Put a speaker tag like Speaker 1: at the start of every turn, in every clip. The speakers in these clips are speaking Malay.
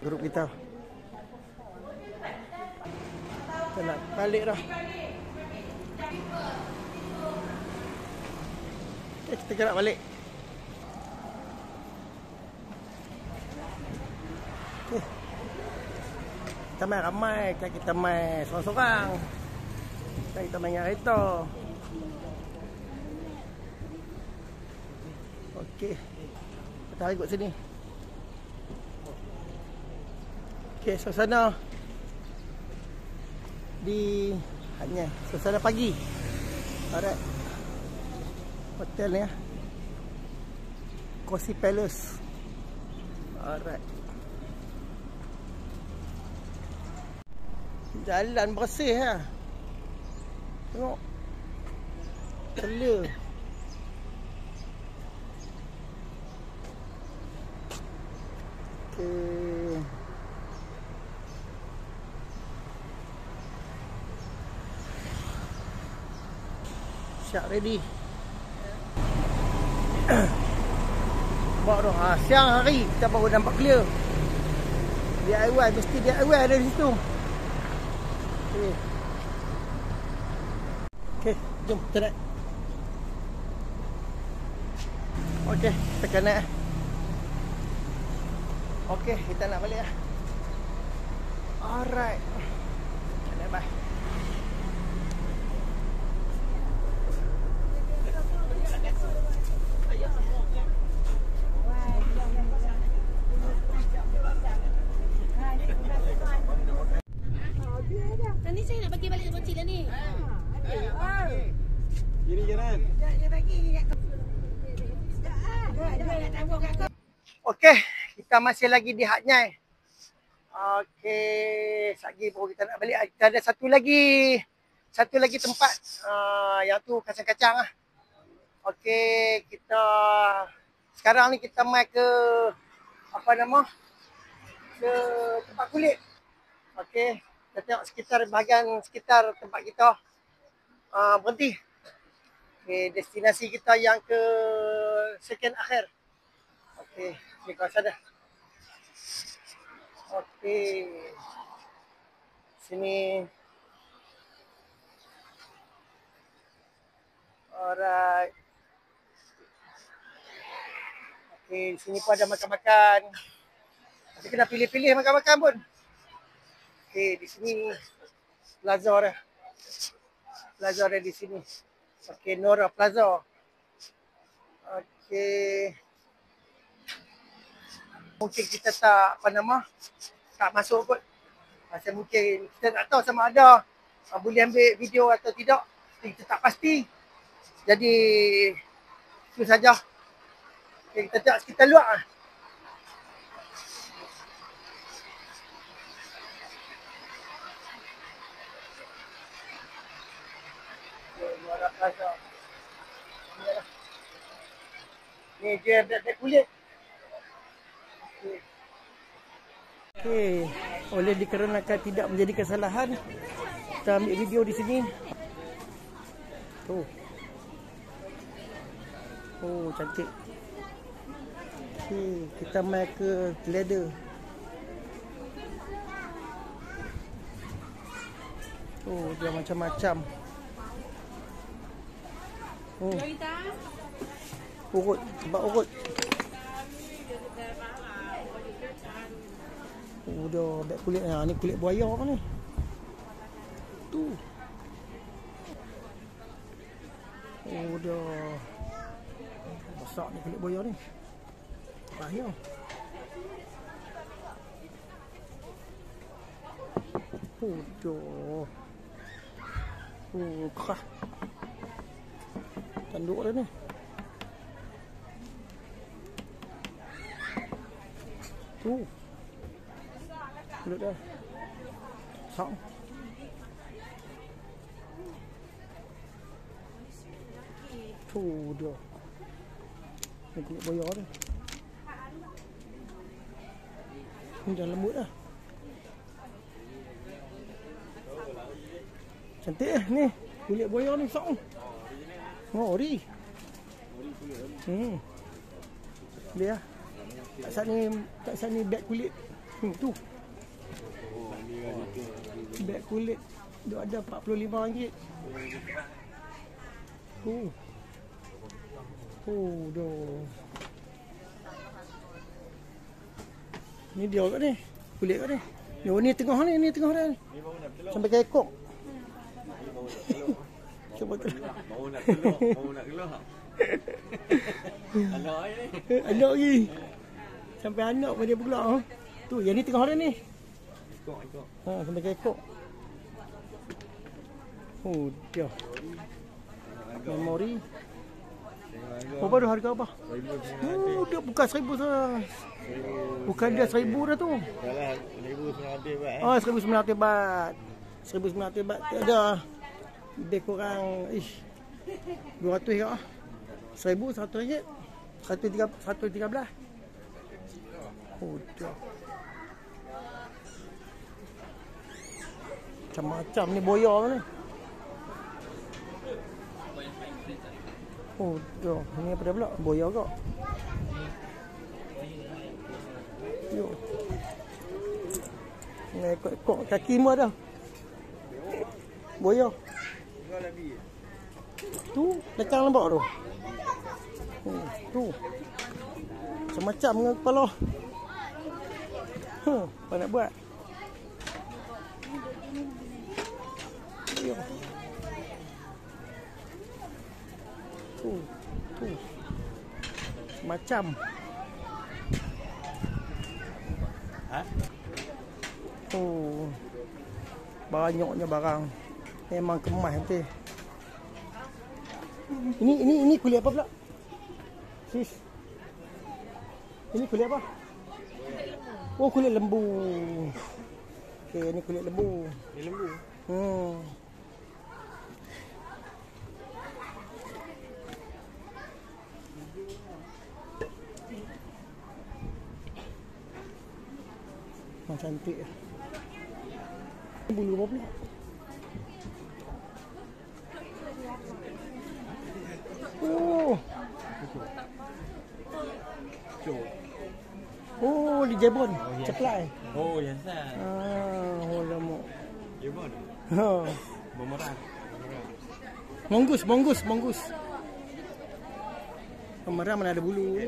Speaker 1: grup kita. Kita nak balik dah. Okay, kita gerak balik. Okay. Kita main ramai, kan kita main sorang-sorang. Kan kita main dengan kereta. Okey. Kita tarik kat sini. Okey, suasana di hanya suasana pagi. Alright. Hotel ni ya. Cozy Palace. Alright. Jalan bersih ya. Tengok. Clear. Okay. Siap ready. Bawa tu. Siang hari kita baru nampak clear. DIY mesti DIY ada di situ. Okey. Okey, jom kita naik. Okey, kita kena naik. Okey, kita nak balik lah. Alright. Naik bye.
Speaker 2: Tadi saya nak bagi balik botol dah ni.
Speaker 3: Kiri jalan.
Speaker 2: Dia bagi ni kat kau.
Speaker 1: Okey, kita masih lagi di Hat Nyai. Okey, lagi baru kita nak balik. Kita ada satu lagi tempat. Yang tu kacang-kacang lah. Okey, kita sekarang ni kita mai ke apa nama? Ke tempat kulit. Okey, kita tengok bahagian sekitar tempat kita berhenti. Okay, destinasi kita yang ke second akhir. Okey, ni kawasan dah. Okey. Sini. Alright. Okey, sini pun ada makan-makan. Tapi kena pilih-pilih makan-makan pun. Okey, di sini Plaza dah. Plaza ada di sini. Okey, Nora Plaza. Okey. Mungkin kita tak masuk kot. Pasal mungkin kita tak tahu sama ada boleh ambil video atau tidak. Kita tak pasti. Jadi itu saja. Okay, kita tengok sekitar luar lah. Ni dia beg kulit. Okey, oleh dikarenakan tidak menjadi kesalahan, kita ambil video di sini. Oh, cantik. Okey, kita mai ke ladder. Oh, dia macam-macam. Oh. Urut, sebab urut. Oh, dah beg kulit. Ni kulit buaya kan ni. Tu. Oh, dah. Besar ni kulit buaya ni. Bahaya. Oh, dah. Oh, kerah. Tanduk dah ni. Tu. Kulit dah. Besar. Tu dah. Ni kulit buaya ni. Ni dah lembut dah. Cantik ni. Kulit buaya ni besar. Oh, ori. Dia. Tak sat ni beg kulit Tu. Beg kulit dia ada RM45. Doh. Ni dia kat ni. Kulit kat ni. Ni tengah ni, ni tengah ni. Sampai ke ekor. Cuba tu.
Speaker 3: Mau nak keluar. Anak ni.
Speaker 1: Anak lagi. Sampai anak pun dia pula. Tu, yang ni tengah dia ni.
Speaker 3: Ikut.
Speaker 1: Sampai ke ekor. Dia. Memori. Berapa tu harga apa? Dia bukan 1,000 saja. Bukan dia 1,000 dah tu.
Speaker 3: Salah, 1,900 baht.
Speaker 1: 1,900 baht. 1,900 baht. Ada. Lebih kurang 200 ke? 1,000, RM100. 113. Dia. Macam-macam ni boya ni. Dah. Ni apa dia pula? Boya ke? Yo. Ni ekor kaki mu ada. Boya. Tu, lekang nampak tu. Tu. Macam-macam dengan kepala. Apa nak buat? Yo. Tu. Macam. Banyaknya barang. Memang kemas nanti. Ini kulit apa pula? Sis. Ini kulit apa? Oh, kulit lembu. Okey, ini kulit lembu.
Speaker 3: Ni lembu.
Speaker 1: Cantik. Bulu apa pula? Di Jebon. Ceklai.
Speaker 3: Oh, yang sah.
Speaker 1: Lama.
Speaker 3: Jebon. Memerah.
Speaker 1: Mongus. Pemerah mana ada bulu.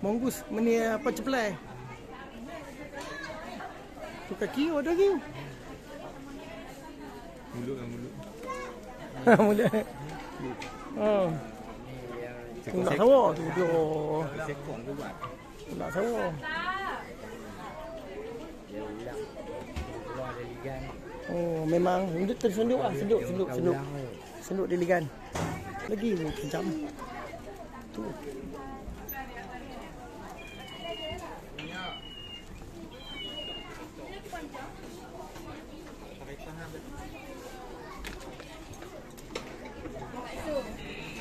Speaker 1: Mongus, ni apa ceplai? Tu kaki ada lagi.
Speaker 3: Mulut.
Speaker 1: Mulut. Nak sawa tu dia.
Speaker 3: Sekong tu buat.
Speaker 1: Nak sawa. Memang dia tersenduk lah. Senduk dia ligan. Lagi kejam. Tu.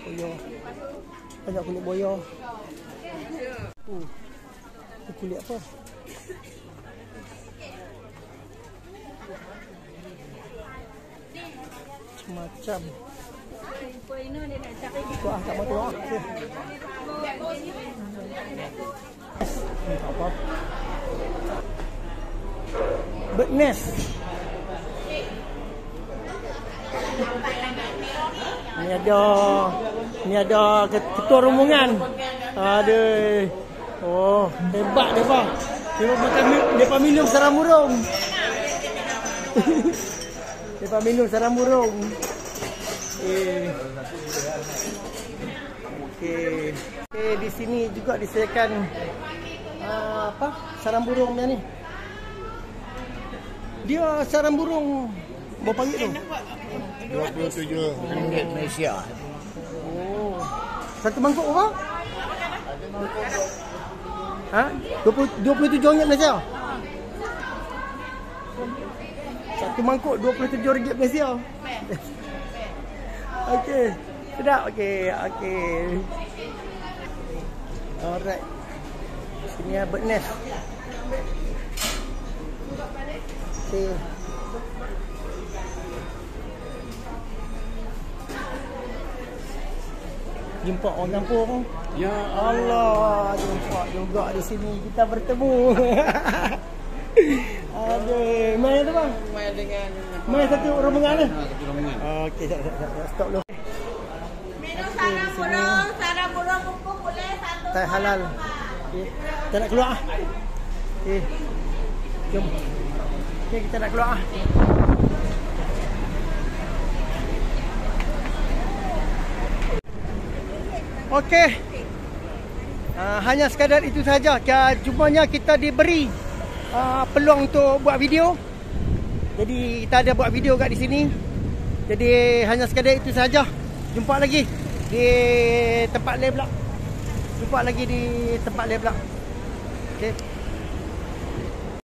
Speaker 1: Boya. Banyak kulit boya. Ini kulit apa? Macam. Wah, tak mau tengok. Tak apa. Bird nest. Ni ada ketua rombongan. Aduh. Oh, hebat depa. Depa minum sarang burung. Depa minum sarang burung. Okey, di sini juga disediakan sarang burung ni. Dia sarang burung berapa ringgit tu?
Speaker 3: RM27 Malaysia.
Speaker 1: Oh. Satu mangkuk berapa? RM27 Malaysia. Satu mangkuk RM27 Malaysia. Okey. Sedap. Okey. Alright. Sini ada bird nest. Okey. Jumpa orang kampung. Ya Allah, jumpa juga di sini kita bertemu. Aduh, main tu bang?
Speaker 3: Main dengan
Speaker 1: Main satu rombongan ni?
Speaker 3: satu rombongan.
Speaker 1: Okey, stop dulu.
Speaker 2: Minum sarang burung kukuh boleh satu.
Speaker 1: Tak halal. Okey, kita nak keluar ah. Okey. Jom. Okey, kita nak keluar ah. Okey. Hanya sekadar itu saja. Cumanya kita diberi peluang untuk buat video. Jadi kita ada buat video kat di sini. Jadi hanya sekadar itu saja. Jumpa lagi di tempat lain pula. Jumpa lagi di tempat lain pula. Okey.